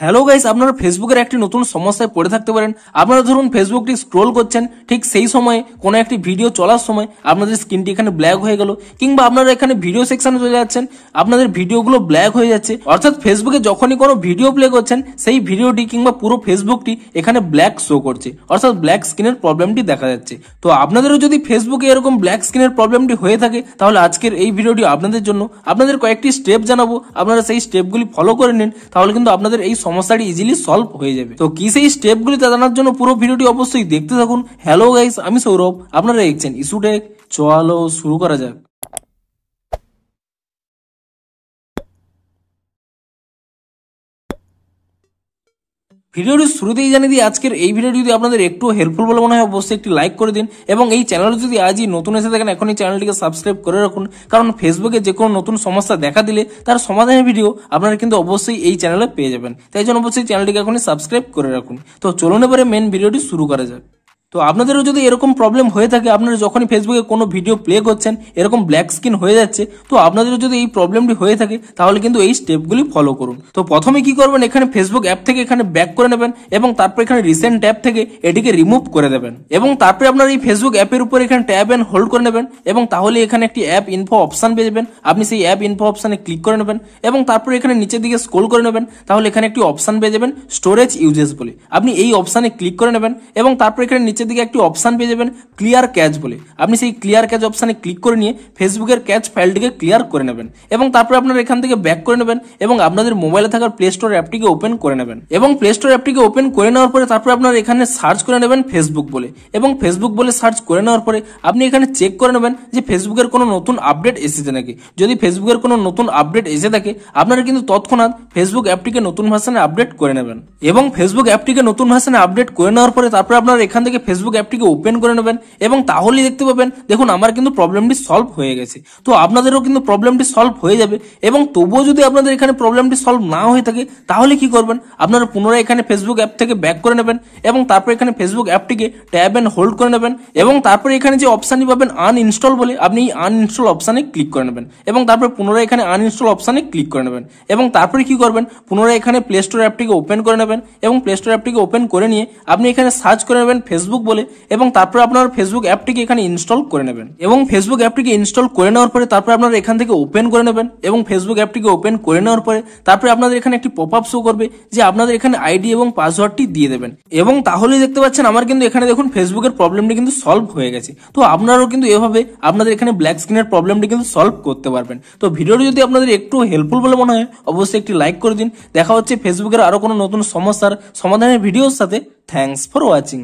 Hello guys, আপনারা ফেসবুকের একটি নতুন সমস্যায় পড়ে থাকতে পারেন। আপনারা ধরুন ফেসবুকটি স্ক্রোল করছেন, ঠিক সেই সময়ে কোনো একটি ভিডিও চলার সময় আপনাদের স্ক্রিনটি এখানে ব্ল্যাক হয়ে গেল, কিংবা আপনারা এখানে ভিডিও সেকশনে চলে যাচ্ছেন, আপনাদের ভিডিওগুলো ব্ল্যাক হয়ে যাচ্ছে। অর্থাৎ ফেসবুকে যখনই কোনো ভিডিও প্লে করছেন সেই ভিডিওটি কিংবা পুরো ফেসবুকটি এখানে ব্ল্যাক শো করছে, অর্থাৎ ব্ল্যাক স্ক্রিনের প্রবলেমটি দেখা যাচ্ছে। তো আপনাদেরও যদি ফেসবুকে এরকম ব্ল্যাক স্ক্রিনের প্রবলেমটি হয়ে থাকে, তাহলে আজকের এই ভিডিওটি আপনাদের জন্য। আপনাদের কয়েকটি স্টেপ জানাবো, আপনারা সেই স্টেপগুলি ফলো করে নিন, তাহলে কিন্তু আপনাদের এই সমস্যাটি ইজিলি সলভ হয়ে যাবে। তো কি সেই স্টেপগুলি জানার জন্য পুরো ভিডিওটি অবশ্যই দেখতে থাকুন। হ্যালো গাইস, আমি সৌরভ, আপনারা দেখছেন ইস্যুটেক। চলো শুরু করা যাক। ভিডিওটির শুরুতেই জানিয়ে দিই, আজকের এই ভিডিওটি যদি আপনাদের একটু হেল্পফুল বলে মনে হয় অবশ্যই একটি লাইক করে দিন, এবং এই চ্যানেলে যদি আজই নতুন এসে থাকেন এখন এই চ্যানেলটিকে সাবস্ক্রাইব করে রাখুন, কারণ ফেসবুকে যে কোনো নতুন সমস্যা দেখা দিলে তার সমাধানের ভিডিও আপনারা কিন্তু অবশ্যই এই চ্যানেলে পেয়ে যাবেন। তাই জন্য অবশ্যই চ্যানেলটিকে এখনই সাবস্ক্রাইব করে রাখুন। তো চলুন এবারে মেন ভিডিওটি শুরু করা যাক। তো আপনাদেরও যদি এরকম প্রবলেম হয়ে থাকে, আপনারা যখনই ফেসবুকে কোনো ভিডিও প্লে করছেন এরকম ব্ল্যাক স্ক্রিন হয়ে যাচ্ছে, তো আপনাদেরও যদি এই প্রবলেমটি হয়ে থাকে তাহলে কিন্তু এই স্টেপগুলি ফলো করুন। তো প্রথমে কি করবেন, এখানে ফেসবুক অ্যাপ থেকে এখানে ব্যাক করে নেবেন, এবং তারপর এখানে রিসেন্ট ট্যাব থেকে এটিকে রিমুভ করে দেবেন, এবং তারপরে আপনার এই ফেসবুক অ্যাপের উপর এখানে ট্যাব এন্ড হোল্ড করে নেবেন, এবং তাহলে এখানে একটি অ্যাপ ইনফো অপশন পেয়ে যাবেন। আপনি সেই অ্যাপ ইনফো অপশনে ক্লিক করে নেবেন, এবং তারপরে এখানে নিচের দিকে স্ক্রল করে নেবেন, তাহলে এখানে একটি অপশন পেয়ে যাবেন স্টোরেজ ইউজেস বলে। আপনি এই অপশনে ক্লিক করে নেবেন, এবং তারপর এখানে নিচের দিকে একটি অপশন পেয়ে যাবেন ক্লিয়ার ক্যাচ বলে। আপনি সেই ক্লিয়ার ক্যাচ অপশনে ক্লিক করে নিয়ে ফেসবুকের ক্যাচ ফাইলটিকে ক্লিয়ার করে নেবেন, এবং তারপর আপনারা এখান থেকে ব্যাক করে নেবেন, এবং আপনাদের মোবাইলে থাকার প্লে স্টোর অ্যাপটিকে ওপেন করে নেবেন, এবং প্লে স্টোর অ্যাপটিকে ওপেন করে নেওয়ার পরে তারপর আপনারা এখানে সার্চ করে নেবেন ফেসবুক বলে, এবং ফেসবুক বলে সার্চ করে নেওয়ার পরে আপনি এখানে চেক করে নেবেন যে ফেসবুকের কোনো নতুন আপডেট এসেছে নাকি। যদি ফেসবুকের কোনো নতুন আপডেট এসে থাকে, আপনারা কিন্তু তৎক্ষণাৎ ফেসবুক অ্যাপটিকে নতুন ভার্সনে আপডেট করে নেবেন, এবং ফেসবুক অ্যাপটিকে নতুন ভার্সনে আপডেট করে নেওয়ার পরে তারপর আপনারা এখান থেকে ফেসবুক অ্যাপটিকে ওপেন করে নেবেন, এবং তাহলেই দেখতে পাবেন দেখুন আমার কিন্তু প্রবলেমটি সলভ হয়ে গেছে। তো আপনাদেরও কিন্তু প্রবলেমটি সলভ হয়ে যাবে, এবং তবুও যদি আপনাদের এখানে প্রবলেমটি সলভ না হয়ে থাকে তাহলে কি করবেন, আপনারা পুনরায় এখানে ফেসবুক অ্যাপ থেকে ব্যাক করে নেবেন, এবং তারপর এখানে ফেসবুক অ্যাপটিকে ট্যাব এন্ড হোল্ড করে নেবেন, এবং তারপরে এখানে যে অপশনটি পাবেন আনইনস্টল বলে, আপনি এই আনইনস্টল অপশনে ক্লিক করে নেবেন, এবং তারপর পুনরায় এখানে আনইনস্টল অপশনে ক্লিক করে নেবেন, এবং তারপরে কি করবেন, পুনরায় এখানে প্লে স্টোর অ্যাপটিকে ওপেন করে নেবেন, এবং প্লে স্টোর অ্যাপটিকে ওপেন করে নিয়ে আপনি এখানে সার্চ করে নেবেন ফেসবুক বলে, এবং তারপর আপনার ফেসবুক অ্যাপটিকে এখানে ইনস্টল করে নেবেন, এবং ফেসবুক অ্যাপটিকে ইনস্টল করে নেওয়ার পরে তারপর আপনারা এখান থেকে ওপেন করে নেবেন, এবং ফেসবুক অ্যাপটিকে ওপেন করে নেওয়ার পরে তারপরে আপনাদের এখানে একটি পপআপ শো করবে যে আপনাদের এখানে আইডি এবং পাসওয়ার্ডটি দিয়ে দেবেন, এবং তাহলেই দেখতে পাচ্ছেন আমার কিন্তু এখানে দেখুন ফেসবুকের প্রবলেমটি কিন্তু সলভ হয়ে গেছে। তো আপনারাও কিন্তু এভাবে আপনাদের এখানে ব্ল্যাক স্ক্রিনের প্রবলেমটি কিন্তু সলভ করতে পারবেন। তো ভিডিওটি যদি আপনাদের একটু হেল্পফুল বলে মনে হয় অবশ্যই একটি লাইক করে দিন। দেখা হচ্ছে ফেসবুকের আরো কোনো নতুন সমস্যার সমাধানের ভিডিওর সাথে। Thanks for watching.